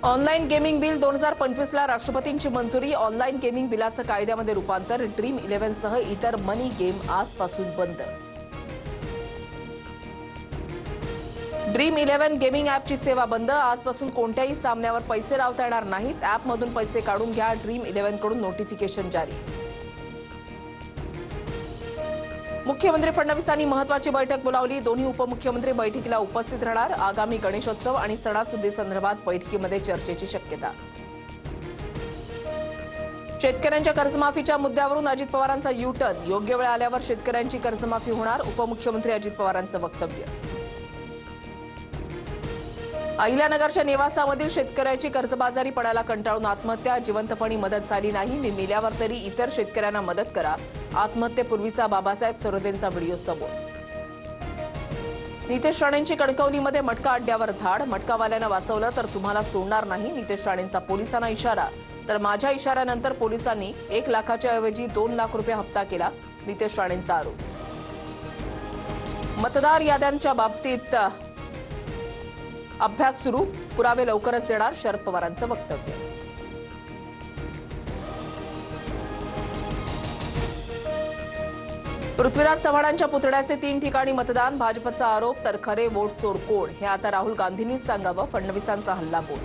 Online gaming bill 2025 ला राष्ट्रपतींची मंजुरी। ऑनलाईन गेमिंग बिलाचं कायद्यामध्ये रूपांतर। ड्रीम 11 सह इतर मनी गेम आजपासून बंद। ड्रीम 11 गेमिंग ॲपची सेवा बंद। आजपासून कोणत्याही सामन्यावर पैसे लावता येणार नाहीत। ॲपमधून पैसे काढून घ्या। ड्रीम 11 कडून नोटिफिकेशन जारी। मुख्यमंत्री फडणवीसांनी महत्त्वाची बैठक बोलावली। दोन्ही उपमुख्यमंत्री बैठकीला उपस्थित राहणार। आगामी गणेशोत्सव आणि सणासुदीसंदर्भात बैठकीमध्ये चर्चेची शक्यता। शेतकऱ्यांच्या कर्जमाफीच्या मुद्द्यावरून अजित पवारांचा यू-टर्न। योग्य वेळ आल्यावर शेतकऱ्यांची कर्जमाफी होणार। उपमुख्यमंत्री अजित पवारांचं वक्तव्य। अहिल्यानगरच्या नेवासामधील शेतकऱ्याची कर्जबाजारी पडायला कंटाळून आत्महत्या। जिवंतपणी मदत झाली नाही, मी मेल्यावर तरी इतर शेतकऱ्यांना मदत करा। आत्महत्येपूर्वीचा बाबासाहेब सरोदेंचा व्हिडिओ समोर। नितेश राणेंची कणकवलीमध्ये मटका अड्ड्यावर धाड। मटकावाल्यानं वाचवलं तर तुम्हाला सोडणार नाही, नितेश राणेंचा पोलिसांना इशारा। तर माझ्या इशाऱ्यानंतर पोलिसांनी 1 लाखाच्या ऐवजी 2 लाख रुपये हप्ता केला, नितेश राणेंचा आरोप। मतदार याद्यांच्या बाबतीत अभ्यास सुरू, पुरावे लवकरच देणार, शरद पवारांचं वक्तव्य। पृथ्वीराज चव्हाणांच्या पुतळ्याचे 3 ठिकाणी मतदान। भाजपचा आरोप तर खरे वोट चोर कोण हे आता राहुल गांधींनीच सांगावं, फडणवीसांचा हल्लाबोल।